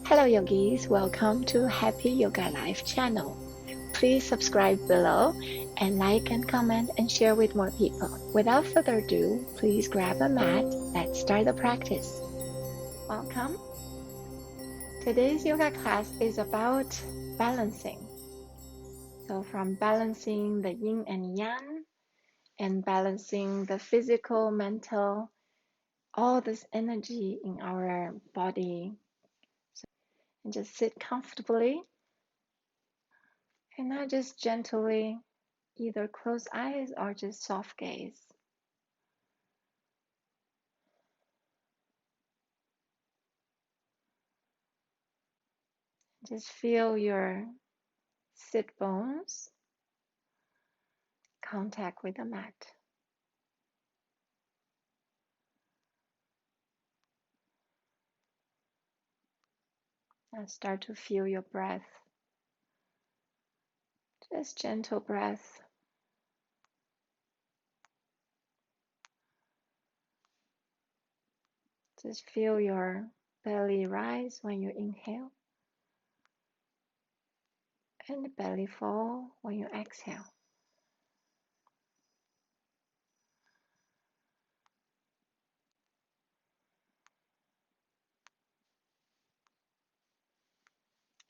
Hello yogis, welcome to Happy Yoga Life channel. Please subscribe below and like and comment and share with more people. Without further ado, please grab a mat. Let's start the practice. Welcome. Today's yoga class is about balancing. So from balancing the yin and yang and balancing the physical, mental, all this energy in our body. And just sit comfortably and now just gently either close eyes or just soft gaze. Just feel your sit bones contact with the mat. Now start to feel your breath. Just gentle breath. Just feel your belly rise when you inhale and the belly fall when you exhale.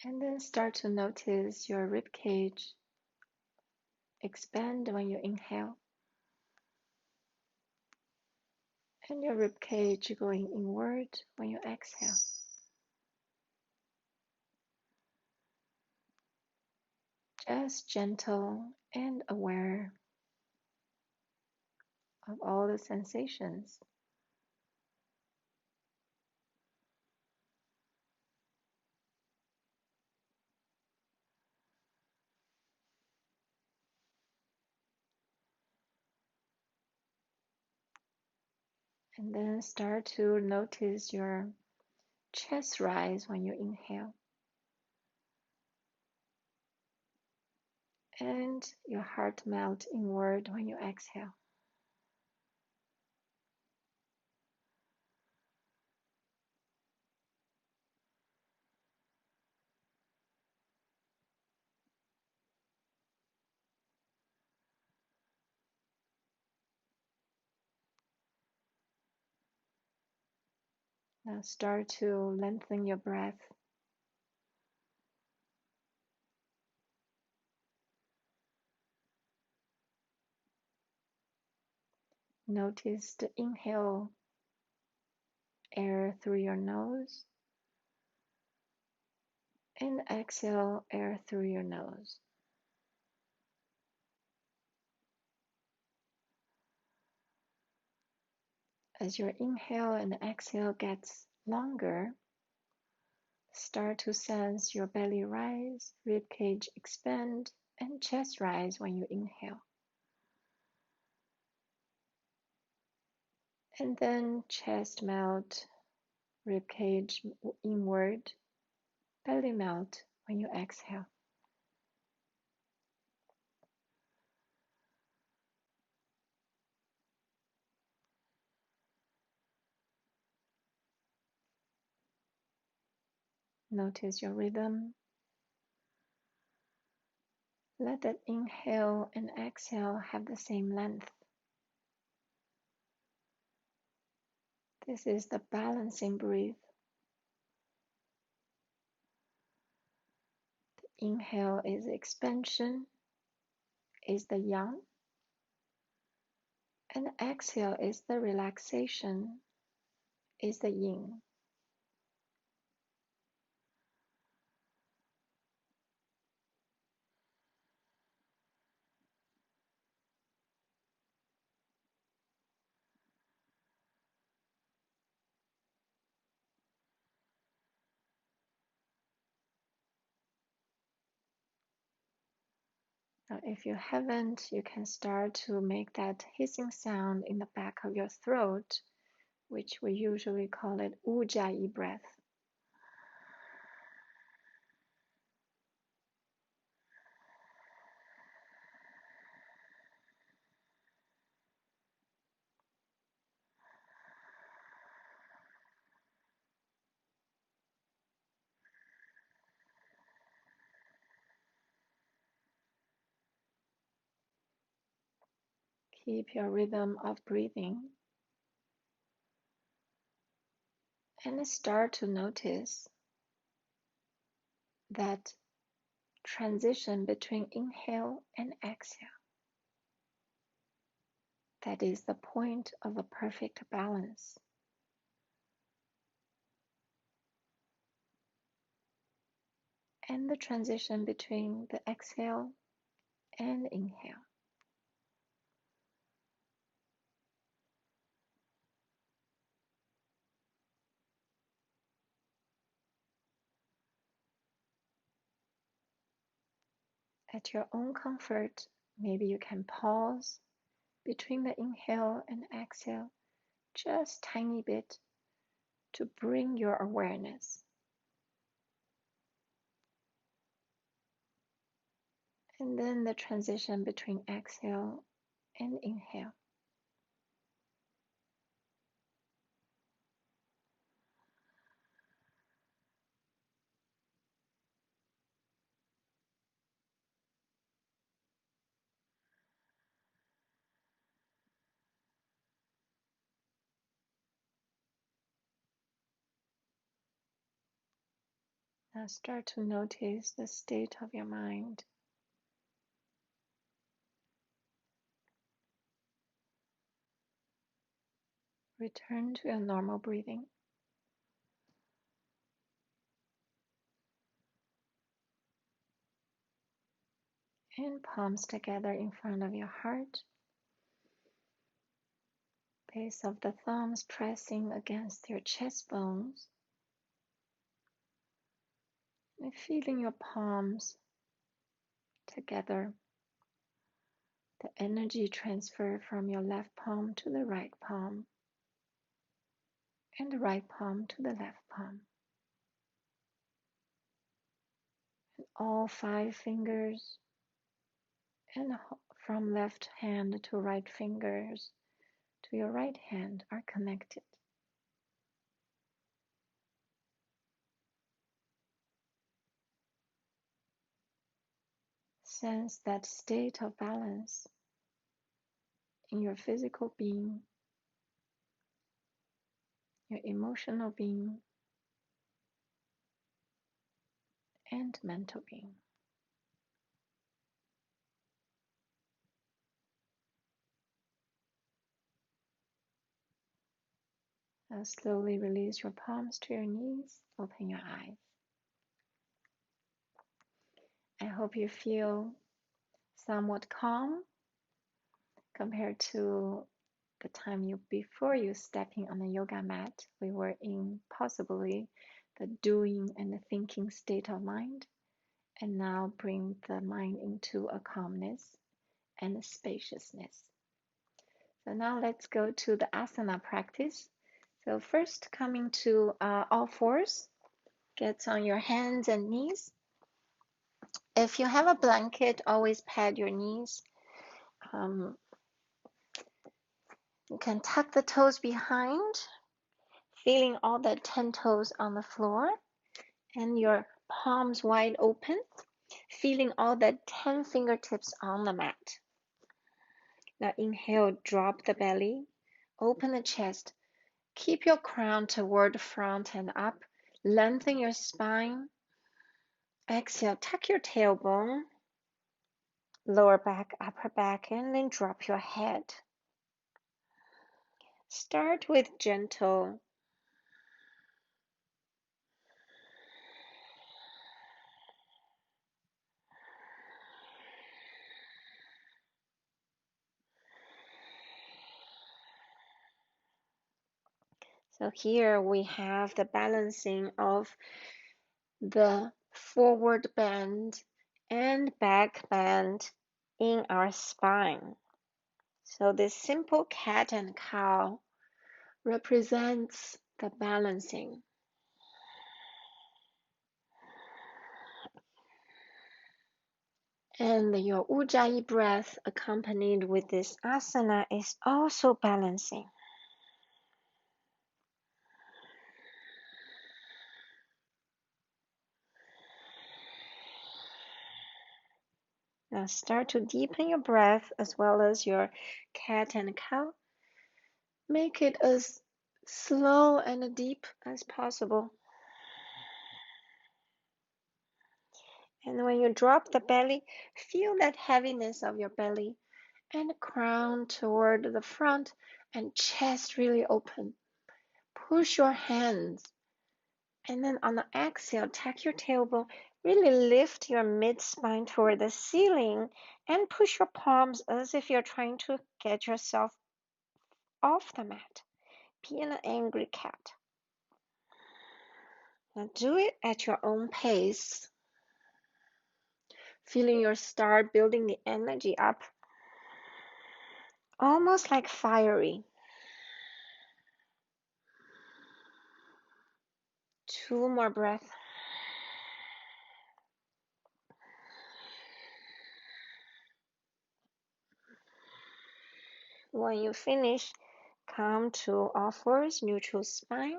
And then start to notice your rib cage expand when you inhale and your rib cage going inward when you exhale. Just gentle and aware of all the sensations. And then start to notice your chest rise when you inhale and your heart melt inward when you exhale. Now start to lengthen your breath. Notice the inhale air through your nose and exhale air through your nose. As your inhale and exhale gets longer, start to sense your belly rise, ribcage expand, and chest rise when you inhale. And then chest melt, ribcage inward, belly melt when you exhale. Notice your rhythm. Let that inhale and exhale have the same length. This is the balancing breath. The inhale is expansion, is the yang, and the exhale is the relaxation, is the yin. Now, if you haven't, you can start to make that hissing sound in the back of your throat, which we usually call it ujjayi breath. Keep your rhythm of breathing and start to notice that transition between inhale and exhale. That is the point of a perfect balance. And the transition between the exhale and inhale. At your own comfort, maybe you can pause between the inhale and exhale just tiny bit to bring your awareness. And then the transition between exhale and inhale. Now start to notice the state of your mind. Return to your normal breathing. And palms together in front of your heart. Base of the thumbs pressing against your chest bones. And feeling your palms together. The energy transfer from your left palm to the right palm. And the right palm to the left palm. And all 5 fingers. And from left hand to right fingers to your right hand are connected. Sense that state of balance in your physical being, your emotional being, and mental being. Now slowly release your palms to your knees, open your eyes. I hope you feel somewhat calm compared to the time before you stepping on the yoga mat. We were in possibly the doing and the thinking state of mind, and now bring the mind into a calmness and a spaciousness. So now let's go to the asana practice. So first, coming to all fours, get on your hands and knees. If you have a blanket, always pad your knees. You can tuck the toes behind, feeling all the 10 toes on the floor, and your palms wide open, feeling all the 10 fingertips on the mat. Now inhale, drop the belly, open the chest, keep your crown toward front and up, lengthen your spine. Exhale, tuck your tailbone, lower back, upper back, and then drop your head. Start with gentle. So here we have the balancing of the forward bend and back bend in our spine. So this simple cat and cow represents the balancing. And your Ujjayi breath accompanied with this asana is also balancing. Now start to deepen your breath as well as your cat and cow. Make it as slow and deep as possible. And when you drop the belly, feel that heaviness of your belly and crown toward the front and chest really open. Push your hands. And then on the exhale, tuck your tailbone. Really lift your mid-spine toward the ceiling and push your palms as if you're trying to get yourself off the mat. Be an angry cat. Now do it at your own pace. Feeling your start building the energy up. Almost like fiery. 2 more breaths. When you finish, come to all fours, neutral spine.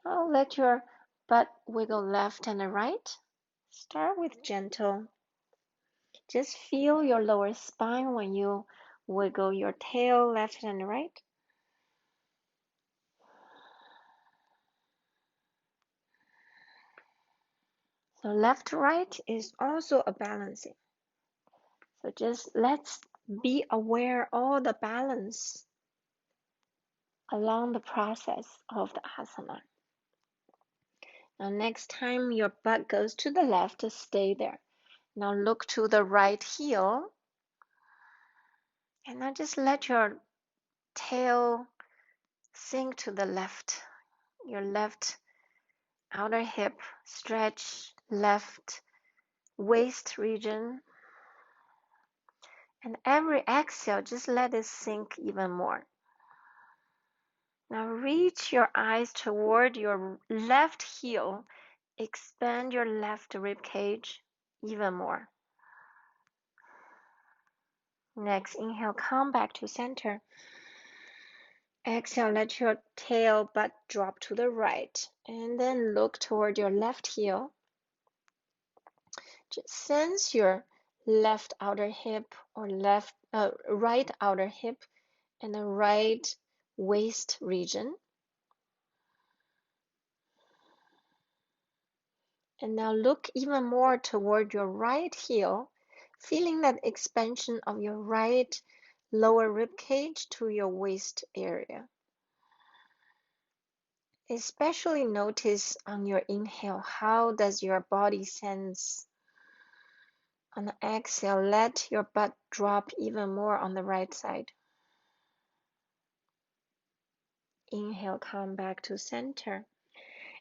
Now let your butt wiggle left and right. Start with gentle. Just feel your lower spine when you wiggle your tail left and right. So left to right is also a balancing. So just let's be aware all the balance along the process of the asana. Now next time your butt goes to the left, stay there. Now look to the right heel. And now just let your tail sink to the left. Your left outer hip stretch, left waist region. And every exhale, just let it sink even more. Now reach your eyes toward your left heel. Expand your left rib cage even more. Next, inhale, come back to center. Exhale, let your tail butt drop to the right. And then look toward your left heel. Just sense your left outer hip or right outer hip and the right waist region. And now look even more toward your right heel, feeling that expansion of your right lower rib cage to your waist area. Especially notice on your inhale, how does your body sense? On the exhale, let your butt drop even more on the right side. Inhale, come back to center.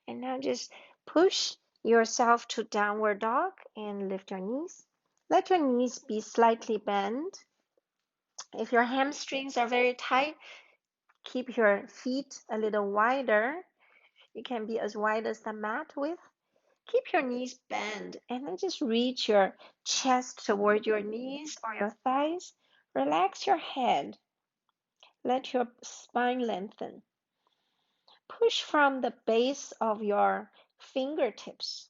And now just push yourself to downward dog and lift your knees. Let your knees be slightly bent. If your hamstrings are very tight, keep your feet a little wider. You can be as wide as the mat width. Keep your knees bent and then just reach your chest toward your knees or your thighs. Relax your head. Let your spine lengthen. Push from the base of your fingertips,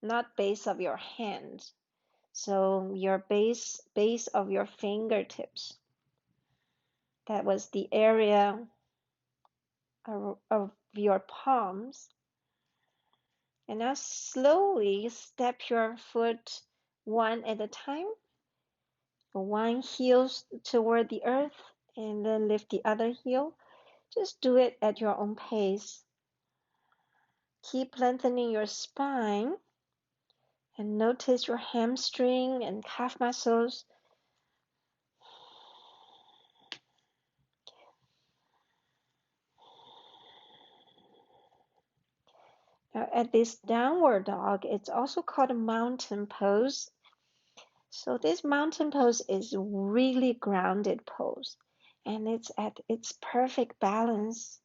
not base of your hands. So your base of your fingertips. That was the area of your palms. And now slowly step your foot one at a time. One heel toward the earth and then lift the other heel. Just do it at your own pace. Keep lengthening your spine and notice your hamstring and calf muscles. Now at this downward dog, it's also called a mountain pose. So this mountain pose is really grounded pose and it's at its perfect balance.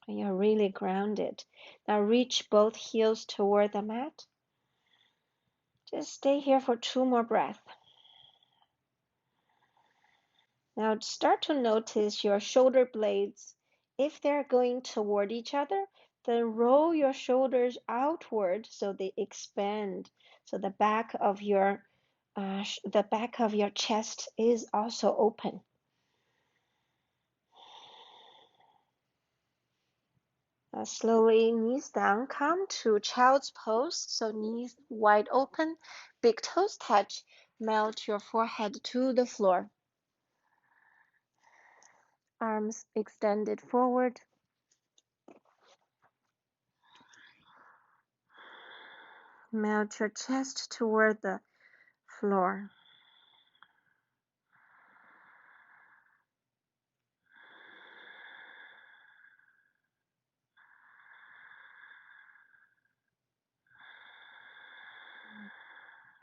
You're really grounded. Now reach both heels toward the mat. Just stay here for 2 more breaths. Now start to notice your shoulder blades. If they're going toward each other, Then roll your shoulders outward so they expand. So the back of your chest is also open. Slowly knees down, come to child's pose. So knees wide open, big toes touch, melt your forehead to the floor. Arms extended forward. Melt your chest toward the floor.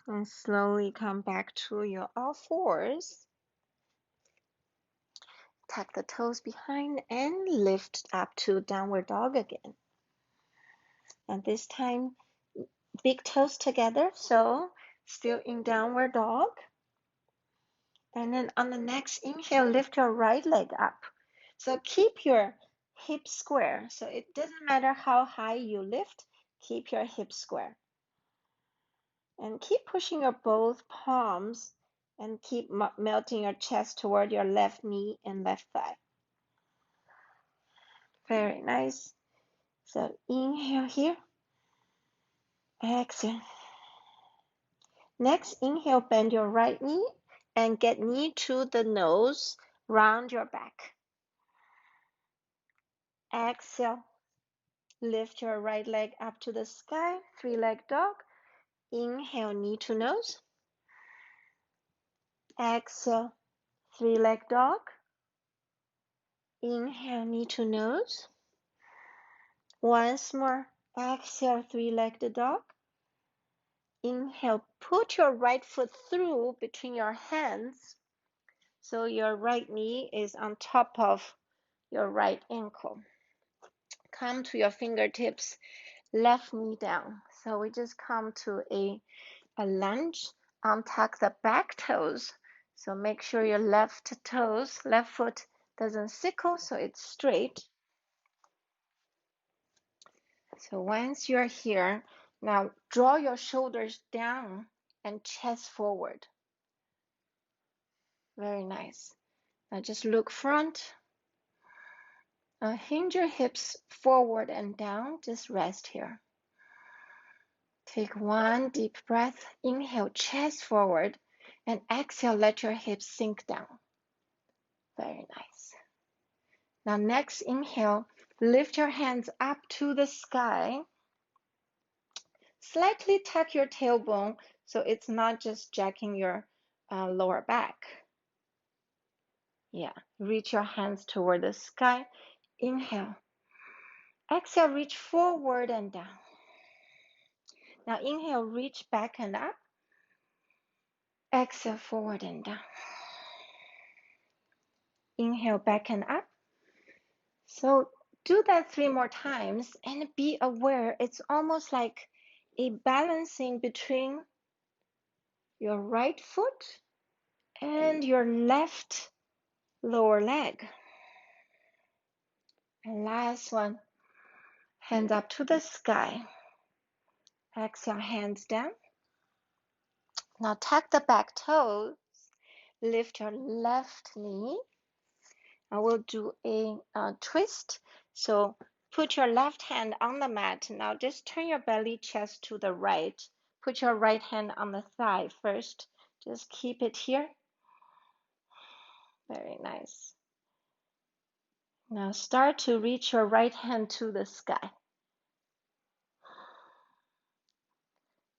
And slowly come back to your all fours. Tuck the toes behind and lift up to downward dog again. And this time, big toes together, so still in downward dog. And then on the next inhale, lift your right leg up. So keep your hips square. So it doesn't matter how high you lift, keep your hips square. And keep pushing your both palms and keep melting your chest toward your left knee and left thigh. Very nice. So inhale here. Exhale. Next, inhale, bend your right knee and get knee to the nose, round your back. Exhale. Lift your right leg up to the sky, three-leg dog. Inhale, knee to nose. Exhale, three-leg dog. Inhale, knee to nose. Once more. Exhale, three-legged dog. Inhale, put your right foot through between your hands so your right knee is on top of your right ankle. Come to your fingertips, left knee down. So we just come to a lunge. Untuck the back toes. So make sure your left foot doesn't sickle, so it's straight. So once you're here, now draw your shoulders down and chest forward. Very nice. Now just look front. Hinge your hips forward and down. Just rest here. Take one deep breath. Inhale, chest forward. And exhale, let your hips sink down. Very nice. Now next inhale, lift your hands up to the sky. Slightly tuck your tailbone so it's not just jacking your lower back. Yeah, reach your hands toward the sky. Inhale. Exhale, reach forward and down. Now inhale, reach back and up. Exhale, forward and down. Inhale, back and up. So do that 3 more times and be aware it's almost like a balancing between your right foot and your left lower leg. And last one, hands up to the sky. Exhale, hands down. Now tuck the back toes. Lift your left knee. I will do a twist. So put your left hand on the mat. Now just turn your belly chest to the right. Put your right hand on the thigh first. Just keep it here. Very nice. Now start to reach your right hand to the sky.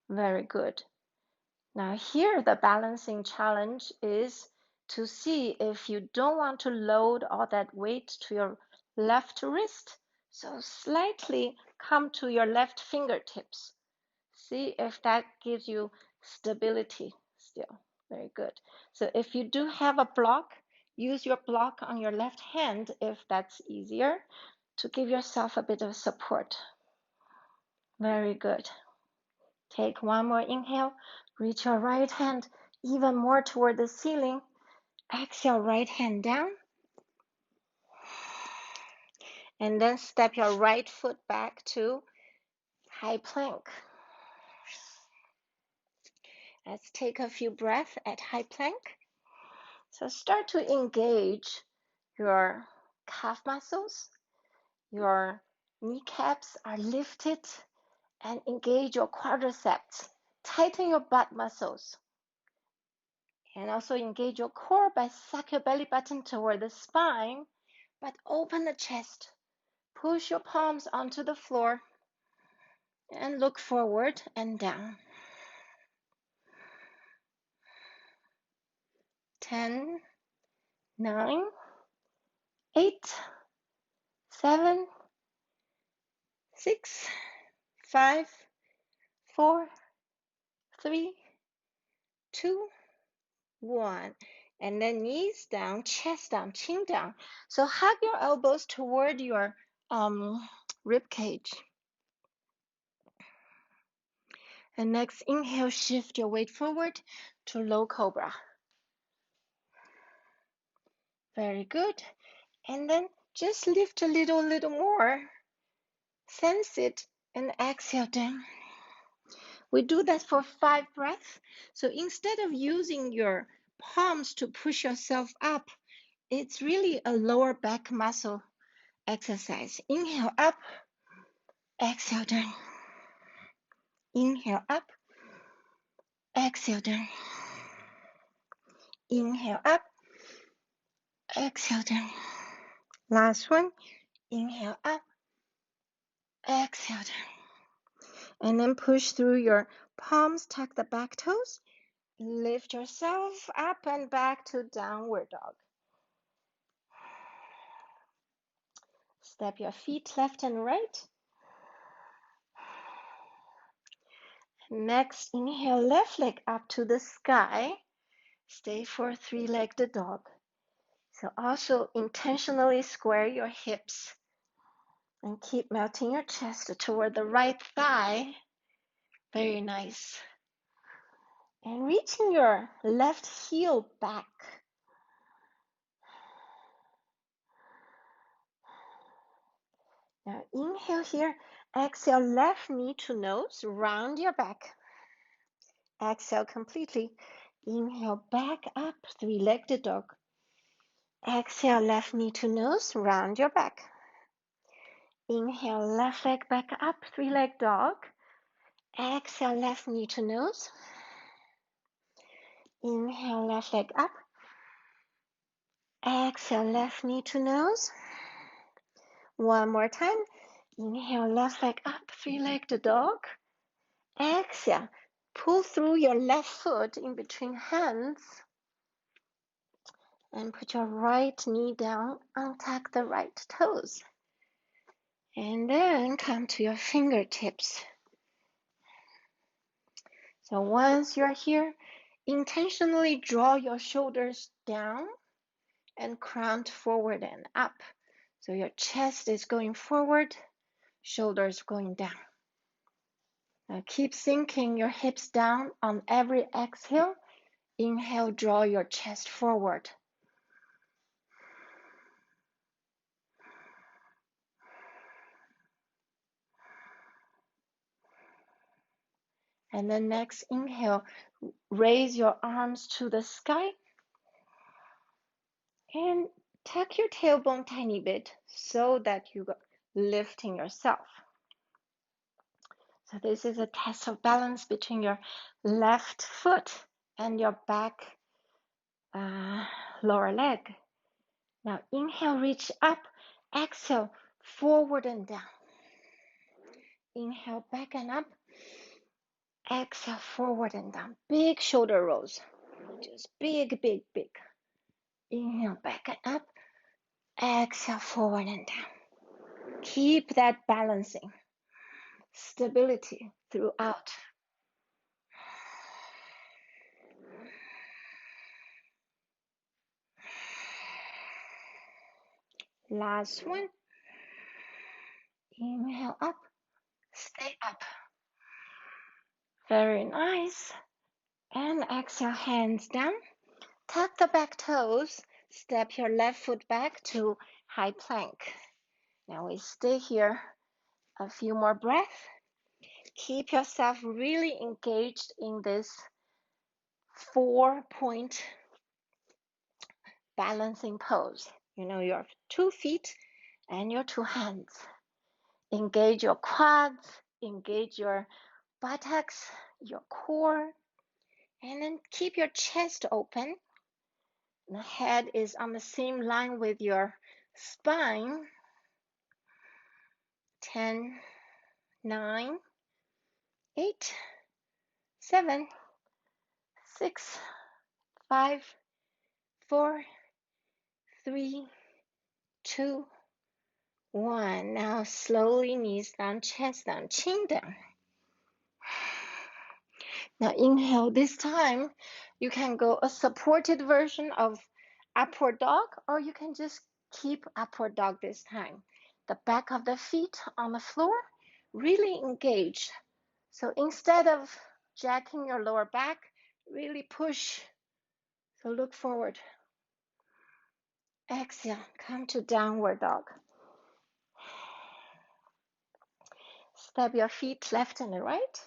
Very good. Now here the balancing challenge is to see if you don't want to load all that weight to your left wrist. So slightly come to your left fingertips. See if that gives you stability still. Very good. So if you do have a block, use your block on your left hand if that's easier to give yourself a bit of support. Very good. Take one more inhale. Reach your right hand even more toward the ceiling. Exhale, right hand down. And then step your right foot back to high plank. Let's take a few breaths at high plank. So start to engage your calf muscles. Your kneecaps are lifted and engage your quadriceps. Tighten your butt muscles. And also engage your core by suck your belly button toward the spine, but open the chest. Push your palms onto the floor and look forward and down. 10, 9, 8, 7, 6, 5, 4, 3, 2, 1. And then knees down, chest down, chin down. So hug your elbows toward your rib cage. And next, inhale, shift your weight forward to low cobra. Very good. And then just lift a little more. Sense it and exhale down. We do that for 5 breaths. So instead of using your palms to push yourself up, it's really a lower back muscle exercise. Inhale up, exhale down. Inhale up, exhale down. Inhale up, exhale down. Last one. Inhale up, exhale down. And then push through your palms, tuck the back toes. Lift yourself up and back to downward dog. Step your feet left and right. Next, inhale, left leg up to the sky. Stay for three-legged dog. So also intentionally square your hips and keep melting your chest toward the right thigh. Very nice. And reaching your left heel back. Now inhale here. Exhale, left knee to nose. Round your back. Exhale completely. Inhale, back up, three-legged dog. Exhale, left knee to nose, round your back. Inhale, left leg back up, three-leg dog. Exhale, left knee to nose. Inhale, left leg up. Exhale, left knee to nose. One more time. Inhale, left leg up, three-legged dog. Exhale, pull through your left foot in between hands. And put your right knee down, untuck the right toes. And then come to your fingertips. So once you're here, intentionally draw your shoulders down and crown forward and up. So your chest is going forward, shoulders going down. Now keep sinking your hips down on every exhale. Inhale, draw your chest forward. And then next inhale, raise your arms to the sky and tuck your tailbone tiny bit so that you're lifting yourself. So this is a test of balance between your left foot and your back lower leg. Now inhale, reach up. Exhale, forward and down. Inhale, back and up. Exhale, forward and down. Big shoulder rolls. Just big, big, big. Inhale, back and up. Exhale, forward and down. Keep that balancing. Stability throughout. Last one. Inhale up. Stay up. Very nice. And exhale, hands down. Tuck the back toes. Step your left foot back to high plank. Now we stay here a few more breaths. Keep yourself really engaged in this 4-point balancing pose. Your 2 feet and your 2 hands. Engage your quads, engage your buttocks, your core, and then keep your chest open. The head is on the same line with your spine. 10, 9, 8, 7, 6, 5, 4, 3, 2, 1. Now slowly knees down, chest down, chin down. Now inhale. This time you can go a supported version of upward dog, or you can just keep upward dog this time. The back of the feet on the floor, really engaged. So instead of jacking your lower back, really push. So look forward. Exhale, come to downward dog. Step your feet left and right.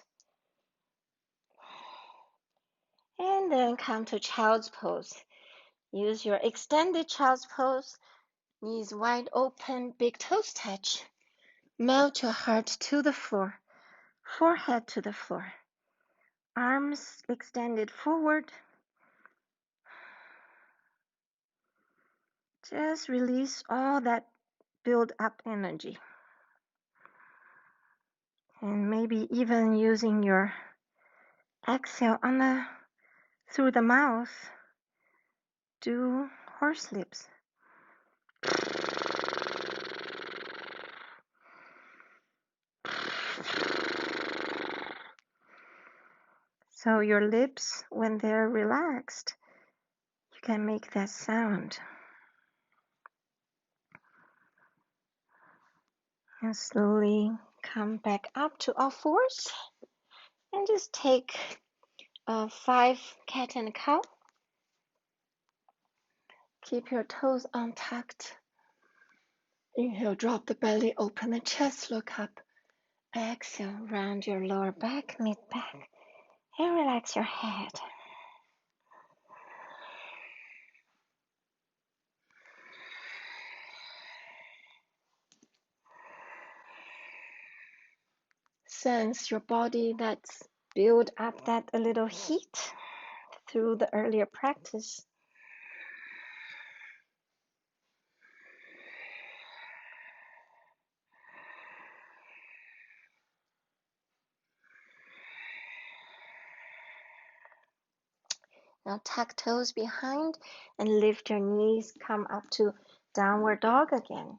And then come to child's pose. Use your extended child's pose. Knees wide open, big toes touch. Melt your heart to the floor, forehead to the floor. Arms extended forward. Just release all that build up energy. And maybe even using your exhale through the mouth, do horse lips. So your lips, when they're relaxed, you can make that sound. And slowly come back up to all fours and just take 5 cat and cow. Keep your toes untucked. Inhale, drop the belly, open the chest, look up. Exhale, round your lower back, mid back, and relax your head. Sense your body that's built up that a little heat through the earlier practice. Now tuck toes behind and lift your knees, come up to downward dog again.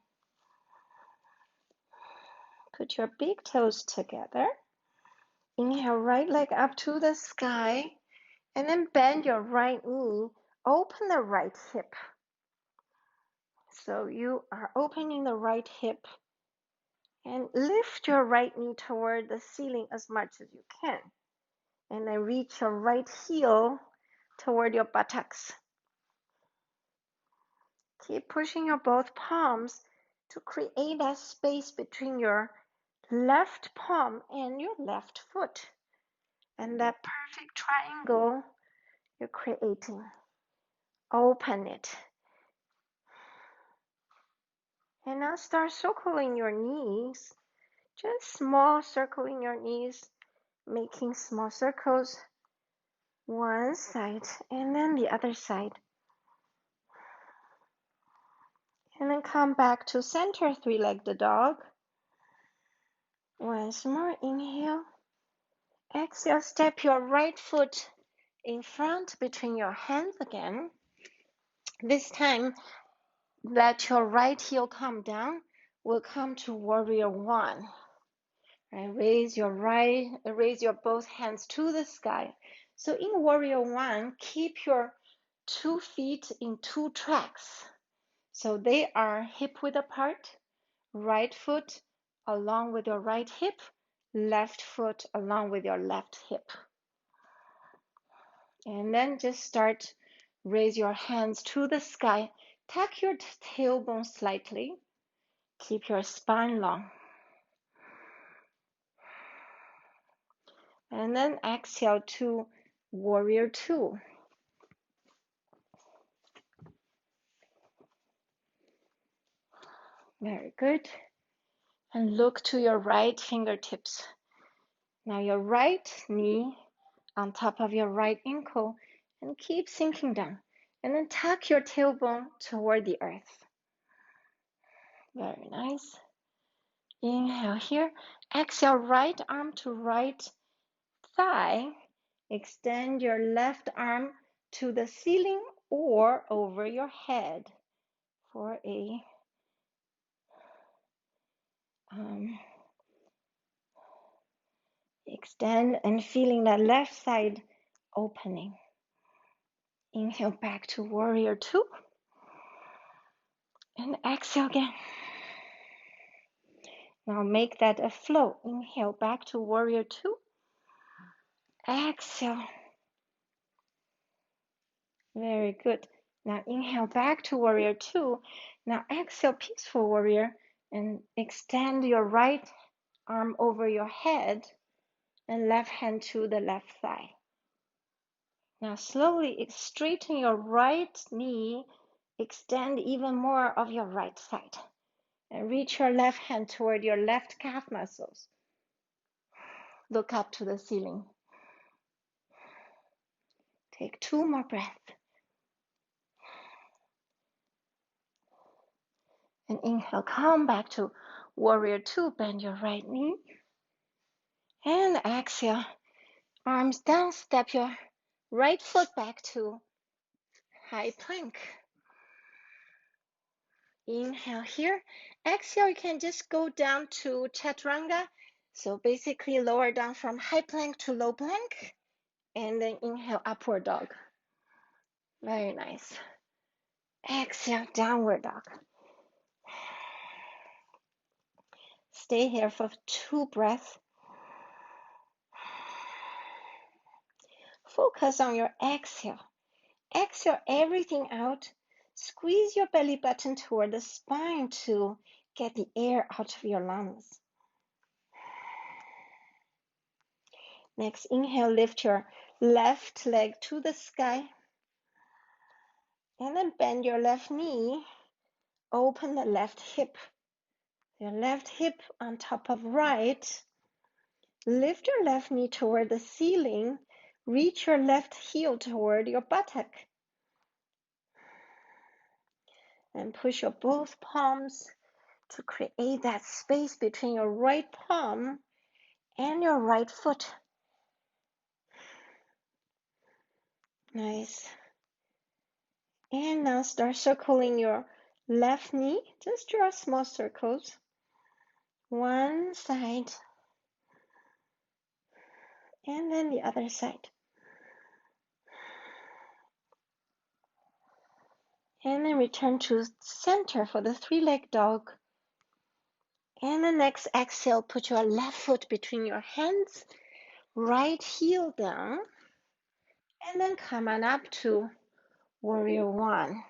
Put your big toes together. Inhale, right leg up to the sky, and then bend your right knee, open the right hip. So you are opening the right hip and lift your right knee toward the ceiling as much as you can. And then reach your right heel toward your buttocks. Keep pushing your both palms to create that space between your left palm and your left foot. And that perfect triangle you're creating. Open it. And now start circling your knees. Just small circling your knees, making small circles one side and then the other side. And then come back to center, three-legged dog. Once more, inhale. Exhale, step your right foot in front between your hands again. This time, let your right heel come down. We'll come to warrior one. And raise your both hands to the sky. So in warrior one, keep your 2 feet in 2 tracks. So they are hip width apart, right foot along with your right hip, left foot along with your left hip. And then just start, raise your hands to the sky, tuck your tailbone slightly, Keep your spine long. And then exhale to warrior two. Very good. And look to your right fingertips. Now your right knee on top of your right ankle and keep sinking down. And then tuck your tailbone toward the earth. Very nice. Inhale here. Exhale, right arm to right thigh. Extend your left arm to the ceiling or over your head for a extend and feeling that left side opening. Inhale back to warrior two. And exhale again. Now make that a flow. Inhale back to warrior two. Exhale. Very good. Now inhale back to warrior two. Now exhale peaceful warrior and extend your right arm over your head and left hand to the left thigh. Now slowly straighten your right knee. Extend even more of your right side. And reach your left hand toward your left calf muscles. Look up to the ceiling. Take 2 more breaths. And inhale, come back to warrior two. Bend your right knee. And exhale, arms down, step your right foot back to high plank. Inhale here. Exhale, you can just go down to chaturanga. So basically lower down from high plank to low plank. And then inhale, upward dog. Very nice. Exhale, downward dog. Stay here for 2 breaths. Focus on your exhale. Exhale everything out. Squeeze your belly button toward the spine to get the air out of your lungs. Next, inhale, lift your left leg to the sky. And then bend your left knee. Open the left hip. Your left hip on top of right. Lift your left knee toward the ceiling. Reach your left heel toward your buttock. And push your both palms to create that space between your right palm and your right foot. Nice. And now start circling your left knee. Just draw small circles. One side and then the other side. And then return to center for the 3-leg dog. And the next exhale, put your left foot between your hands, right heel down, and then come on up to warrior one.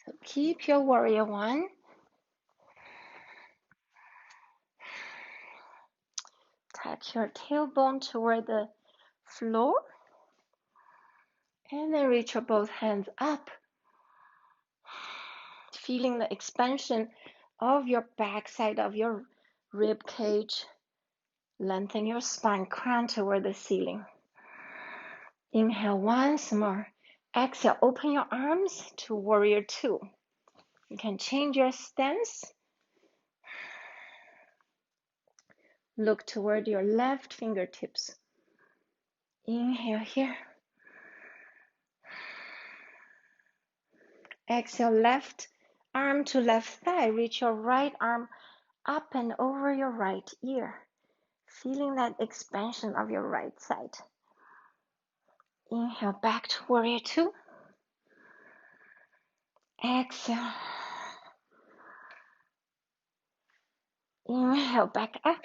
So keep your warrior one. Tuck your tailbone toward the floor. And then reach your both hands up. Feeling the expansion of your back side of your rib cage. Lengthen your spine, crown toward the ceiling. Inhale once more. Exhale, open your arms to warrior two. You can change your stance. Look toward your left fingertips. Inhale here. Exhale, left arm to left thigh. Reach your right arm up and over your right ear. Feeling that expansion of your right side. Inhale back to warrior two. Exhale. Inhale back up.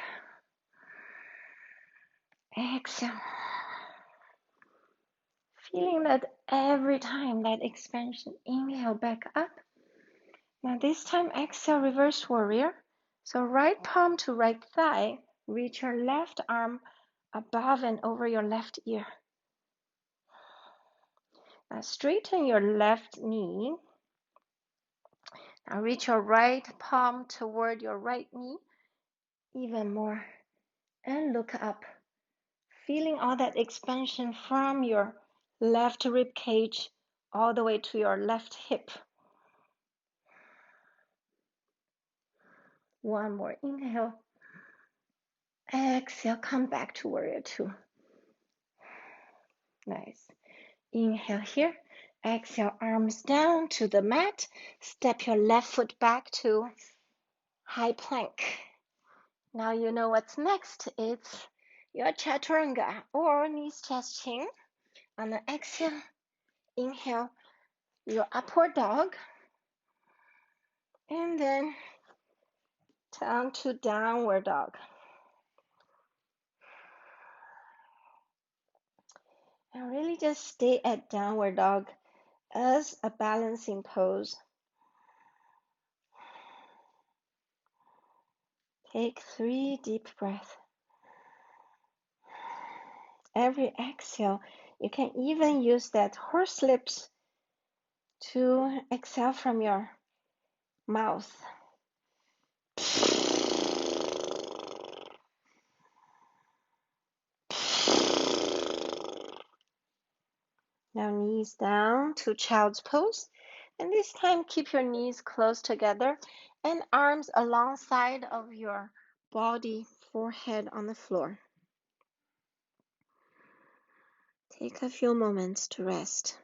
Exhale. Feeling that every time that expansion, inhale back up. Now this time exhale, reverse warrior. So right palm to right thigh, reach your left arm above and over your left ear. Now straighten your left knee. Now reach your right palm toward your right knee even more and look up, feeling all that expansion from your left rib cage all the way to your left hip. One more inhale. Exhale, come back to warrior two. Nice. Inhale here. Exhale, arms down to the mat. Step your left foot back to high plank. Now you know what's next. It's your chaturanga or knees, chest, chin. On the exhale, inhale your upward dog. And then down to downward dog. And really just stay at downward dog as a balancing pose. Take 3 deep breaths. Every exhale, you can even use that horse lips to exhale from your mouth. Now knees down to child's pose. And this time keep your knees close together and arms alongside of your body, forehead on the floor. Take a few moments to rest.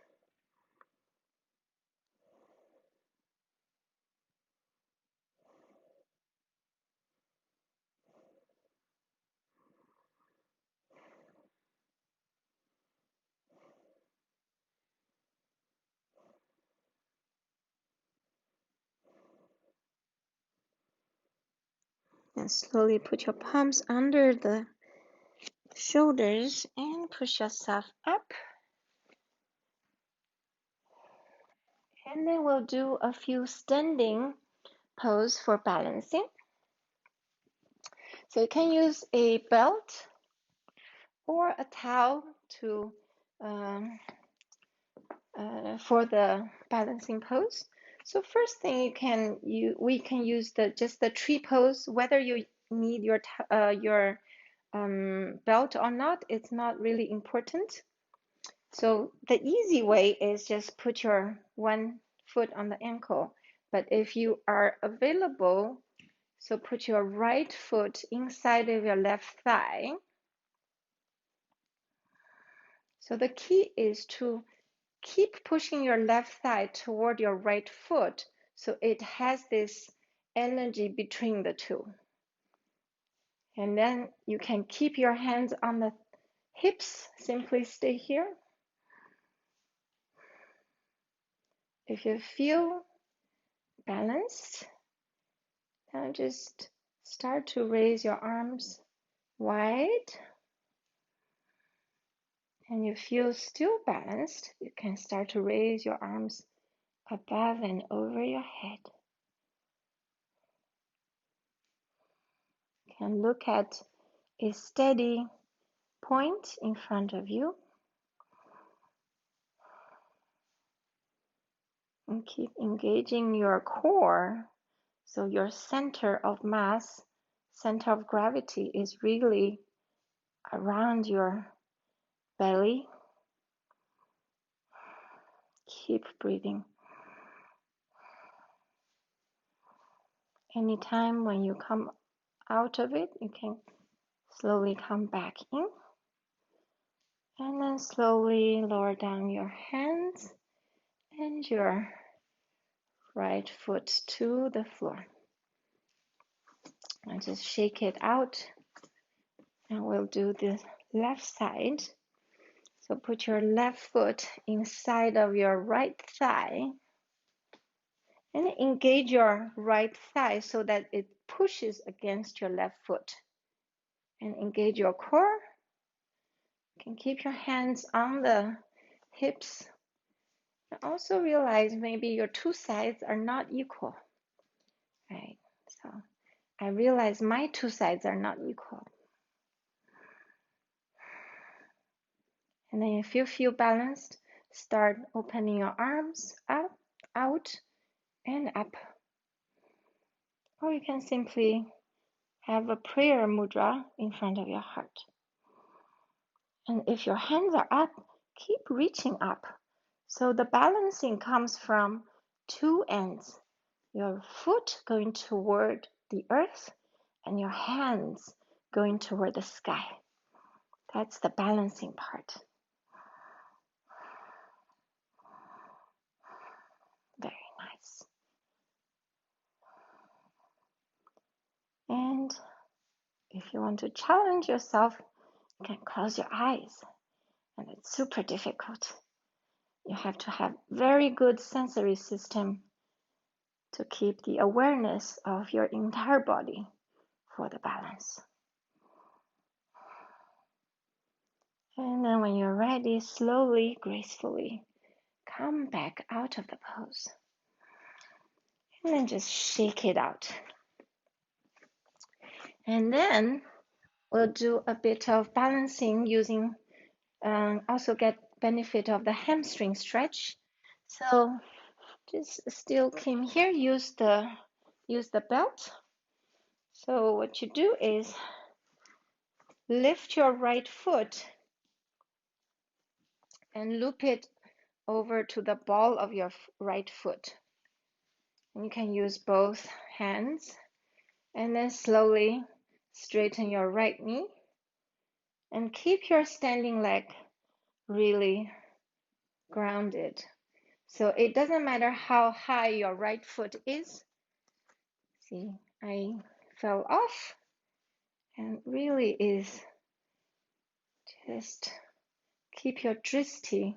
And slowly put your palms under the shoulders and push yourself up. And then we'll do a few standing pose for balancing. So you can use a belt or a towel to for the balancing pose. So first thing we can use just the tree pose. Whether you need your belt or not, it's not really important. So the easy way is just put your one foot on the ankle. But if you are available, so put your right foot inside of your left thigh. So the key is to keep pushing your left thigh toward your right foot so it has this energy between the two. And then you can keep your hands on the hips, simply stay here. If you feel balanced, now just start to raise your arms wide. And you feel still balanced, you can start to raise your arms above and over your head. You can look at a steady point in front of you and keep engaging your core. So your center of mass, center of gravity is really around your belly. Keep breathing. Anytime when you come out of it, you can slowly come back in. And then slowly lower down your hands and your right foot to the floor. And just shake it out. And we'll do the left side. So put your left foot inside of your right thigh and engage your right thigh so that it pushes against your left foot. And engage your core. You can keep your hands on the hips. And also realize maybe your two sides are not equal, right? So I realize my two sides are not equal. And then if you feel balanced, start opening your arms up, out, and up. Or you can simply have a prayer mudra in front of your heart. And if your hands are up, keep reaching up. So the balancing comes from two ends. Your foot going toward the earth and your hands going toward the sky. That's the balancing part. Very nice. And if you want to challenge yourself, you can close your eyes. And it's super difficult. You have to have very good sensory system to keep the awareness of your entire body for the balance. And then when you're ready, slowly, gracefully, come back out of the pose. And then just shake it out. And then we'll do a bit of balancing using, also get benefit of the hamstring stretch. So just still came here, use the belt. So what you do is lift your right foot and loop it over to the ball of your right foot. And you can use both hands and then slowly straighten your right knee and keep your standing leg really grounded. So it doesn't matter how high your right foot is. See, I fell off and really is just keep your drishti,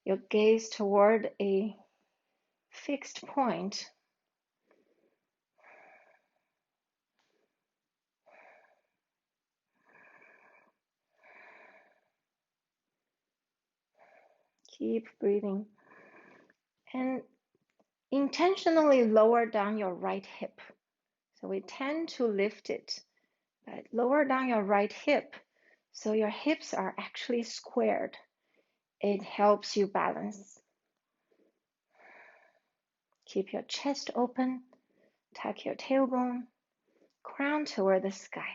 your gaze toward a fixed point. Keep breathing and intentionally lower down your right hip. So we tend to lift it, but lower down your right hip so your hips are actually squared. It helps you balance. Keep your chest open, tuck your tailbone, crown toward the sky.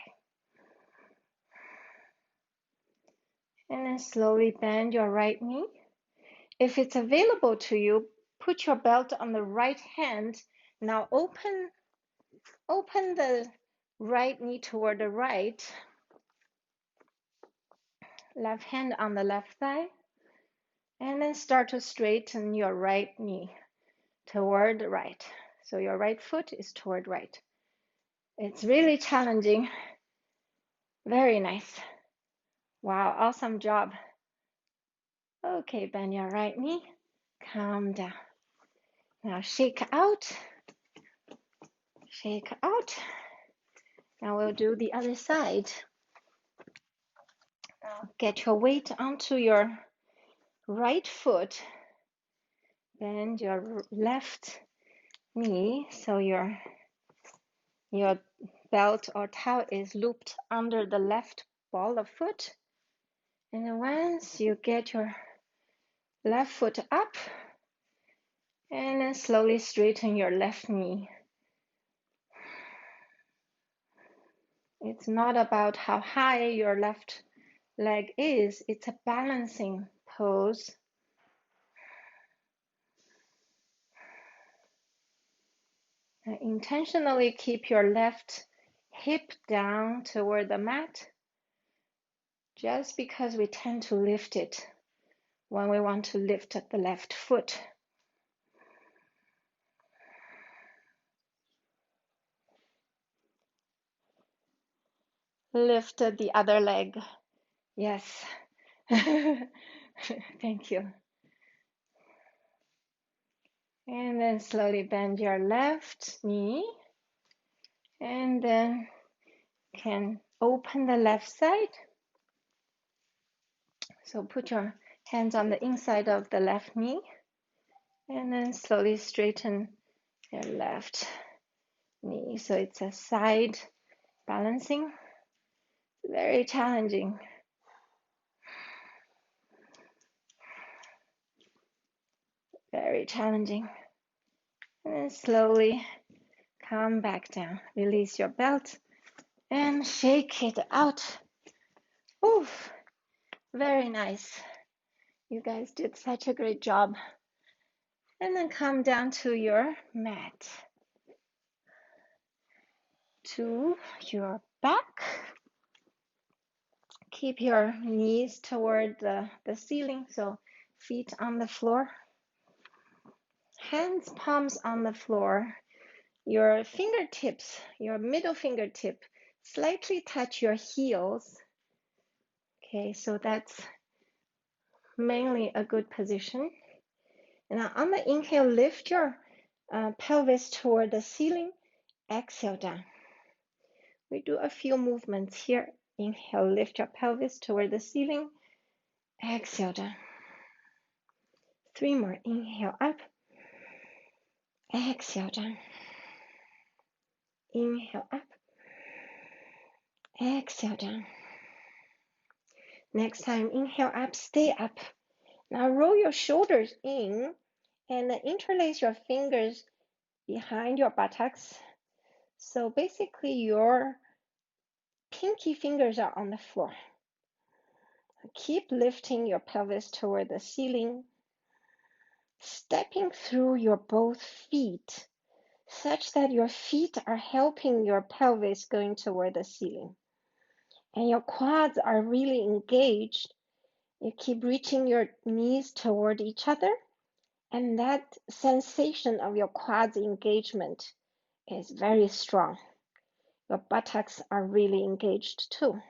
And then slowly bend your right knee. If it's available to you, put your belt on the right hand. Now open the right knee toward the right. Left hand on the left thigh. And then start to straighten your right knee toward the right. So your right foot is toward right. It's really challenging. Very nice. Wow, awesome job. Okay, bend your right knee. Calm down. Now shake out. Shake out. Now we'll do the other side. Now get your weight onto your right foot. Bend your left knee so your belt or towel is looped under the left ball of foot. And then once you get your left foot up, and then slowly straighten your left knee. It's not about how high your left leg is, it's a balancing pose. Intentionally keep your left hip down toward the mat, just because we tend to lift it when we want to lift up the left foot. Lift the other leg. Yes. Thank you. And then slowly bend your left knee. And then can open the left side. So put your Hands on the inside of the left knee, and then slowly straighten your left knee. So it's a side balancing. Very challenging. Very challenging. And then slowly come back down. Release your belt and shake it out. Oof, very nice. You guys did such a great job. And then come down to your mat, to your back. Keep your knees toward the ceiling, so feet on the floor. Hands, palms on the floor. Your fingertips, your middle fingertip, slightly touch your heels. Okay, so that's mainly a good position. And now on the inhale, lift your pelvis toward the ceiling. Exhale down. We do a few movements here. Inhale, lift your pelvis toward the ceiling. Exhale down. 3 more. Inhale up. Exhale down. Inhale up. Exhale down. Next time, inhale up, stay up. Now roll your shoulders in and interlace your fingers behind your buttocks. So basically your pinky fingers are on the floor. Keep lifting your pelvis toward the ceiling, stepping through your both feet such that your feet are helping your pelvis going toward the ceiling. And your quads are really engaged. You keep reaching your knees toward each other, and that sensation of your quads engagement is very strong. Your buttocks are really engaged too.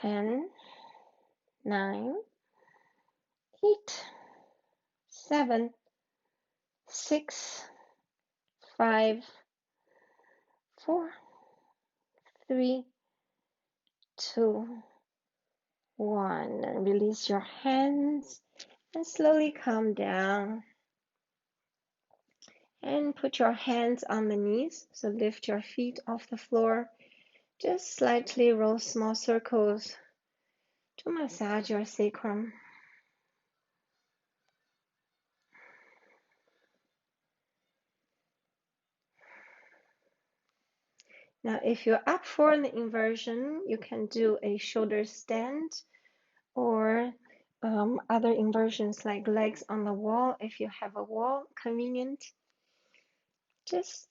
10, 9, 8, 7, 6, 5, 4, 3, 2, 1. And release your hands and slowly come down. And put your hands on the knees. So lift your feet off the floor. Just slightly roll small circles to massage your sacrum. Now, if you're up for the inversion, you can do a shoulder stand or other inversions like legs on the wall if you have a wall convenient. Just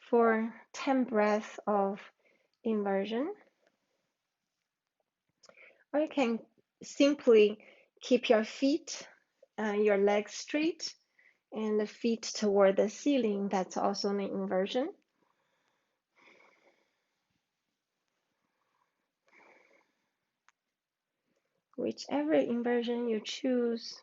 for 10 breaths of inversion. Or you can simply keep your feet, your legs straight and the feet toward the ceiling. That's also an inversion. Whichever inversion you choose.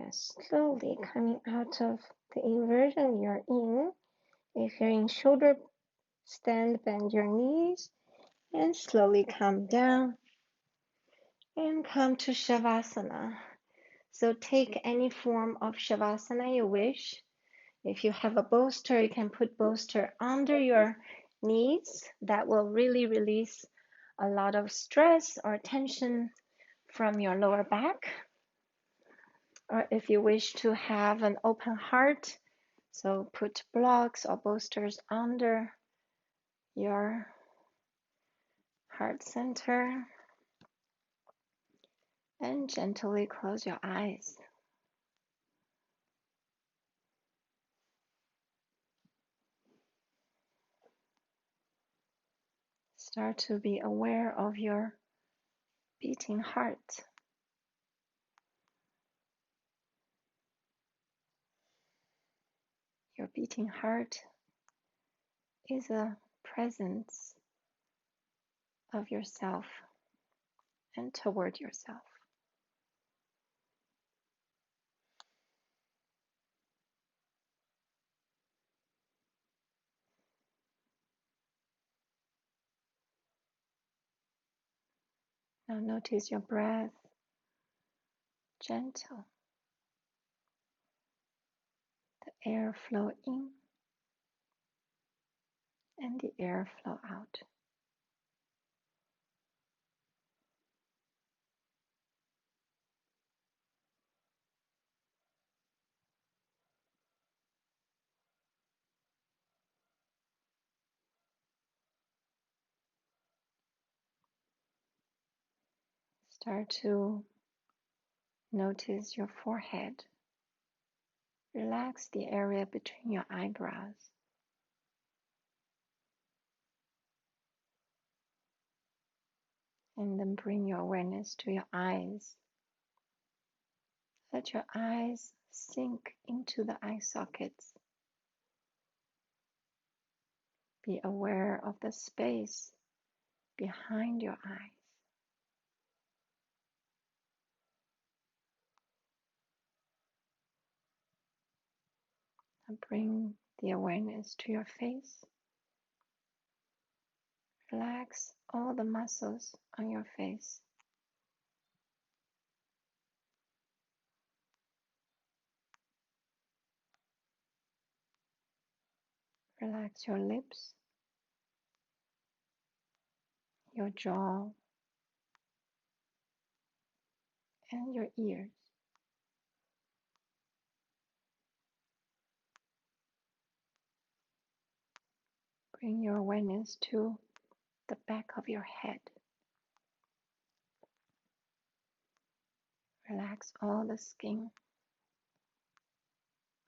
Yes, slowly coming out of the inversion you're in. If you're in shoulder stand, bend your knees and slowly come down and come to Savasana. So take any form of Savasana you wish. If you have a bolster, you can put bolster under your knees. That will really release a lot of stress or tension from your lower back. Or if you wish to have an open heart, so put blocks or bolsters under your heart center and gently close your eyes. Start to be aware of your beating heart. Your beating heart is a presence of yourself and toward yourself. Now notice your breath, gentle, the air flow in and the air flow out. Start to notice your forehead. Relax the area between your eyebrows. And then bring your awareness to your eyes. Let your eyes sink into the eye sockets. Be aware of the space behind your eyes. And bring the awareness to your face. Relax all the muscles on your face. Relax your lips, your jaw, and your ears. Bring your awareness to the back of your head. Relax all the skin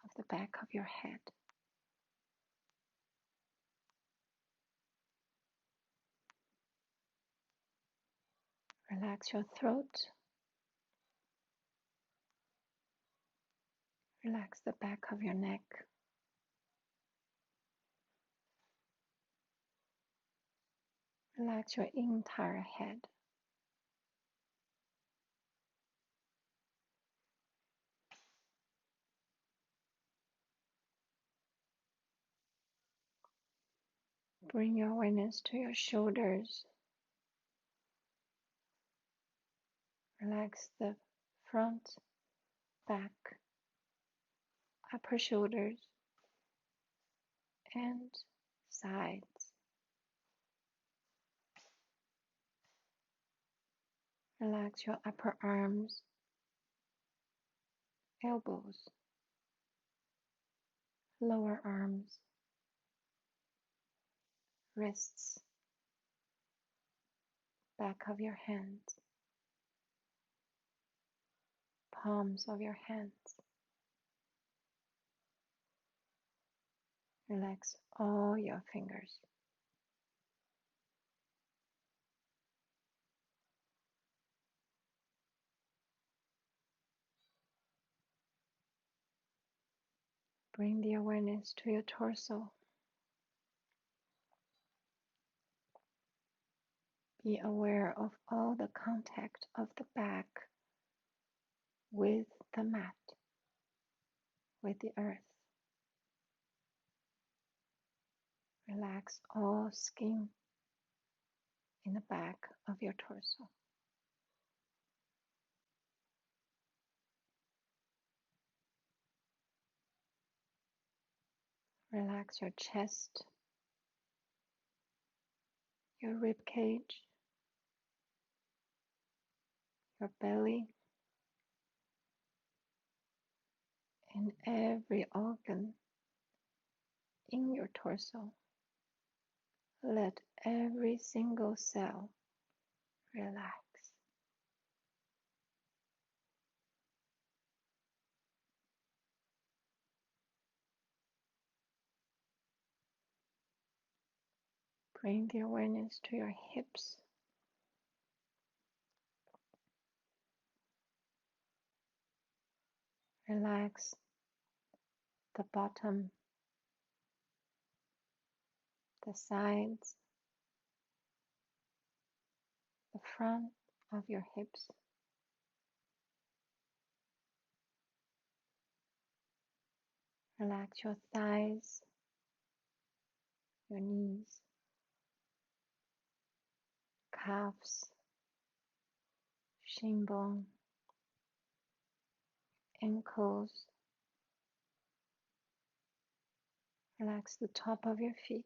of the back of your head. Relax your throat. Relax the back of your neck. Relax your entire head. Bring your awareness to your shoulders. Relax the front, back, upper shoulders, and sides. Relax your upper arms, elbows, lower arms, wrists, back of your hands, palms of your hands. Relax all your fingers. Bring the awareness to your torso. Be aware of all the contact of the back with the mat, with the earth. Relax all skin in the back of your torso. Relax your chest, your rib cage, your belly, and every organ in your torso. Let every single cell relax. Bring the awareness to your hips. Relax the bottom, the sides, the front of your hips. Relax your thighs, your knees, calves, shin bone, ankles. Relax the top of your feet,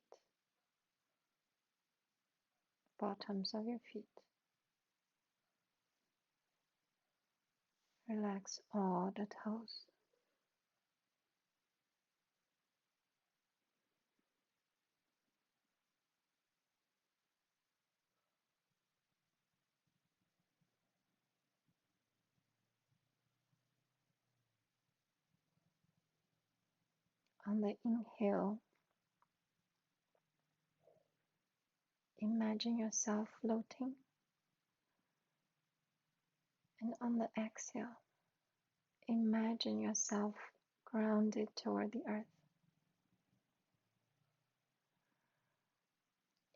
bottoms of your feet. Relax all the toes. On the inhale, imagine yourself floating, and on the exhale, imagine yourself grounded toward the earth.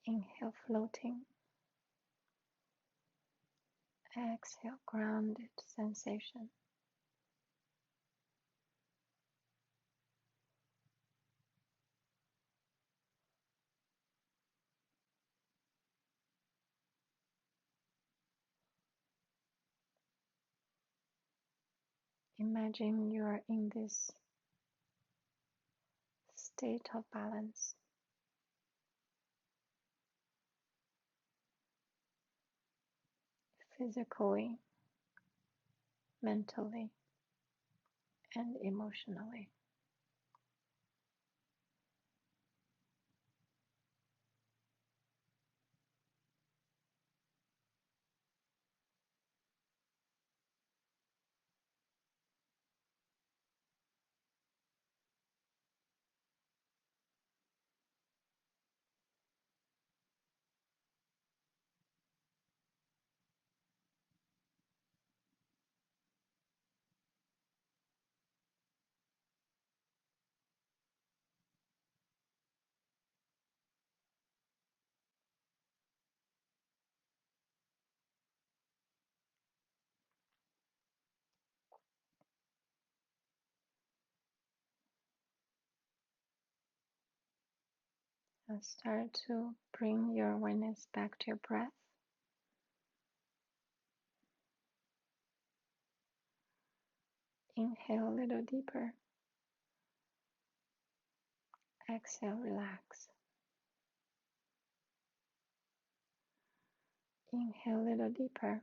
Inhale, floating. Exhale, grounded sensation. Imagine you are in this state of balance, physically, mentally, and emotionally. Now start to bring your awareness back to your breath. Inhale a little deeper. Exhale, relax. Inhale a little deeper.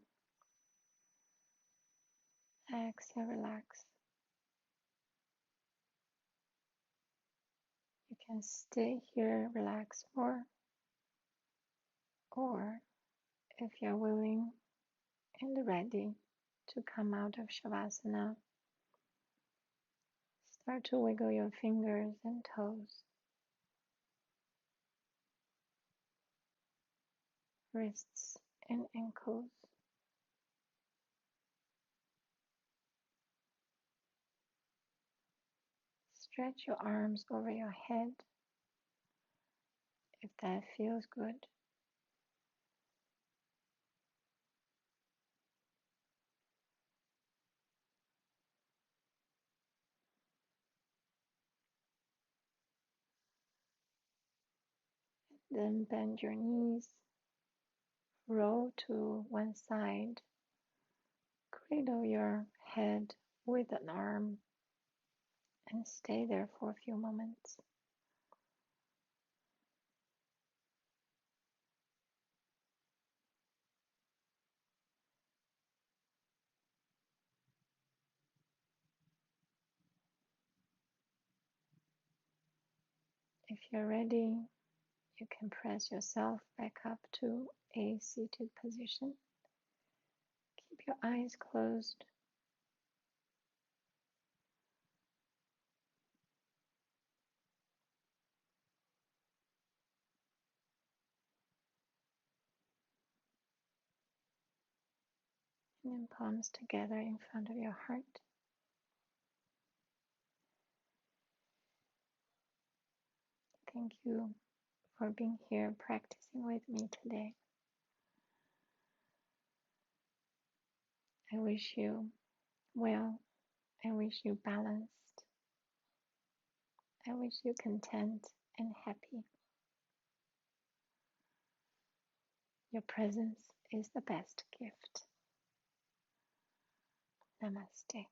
Exhale, relax. You can stay here, relax, or if you're willing and ready to come out of Savasana, start to wiggle your fingers and toes, wrists and ankles. Stretch your arms over your head if that feels good. Then bend your knees, roll to one side, cradle your head with an arm, and stay there for a few moments. If you're ready, you can press yourself back up to a seated position. Keep your eyes closed. And palms together in front of your heart. Thank you for being here practicing with me today. I wish you well. I wish you balanced. I wish you content and happy. Your presence is the best gift. Namaste.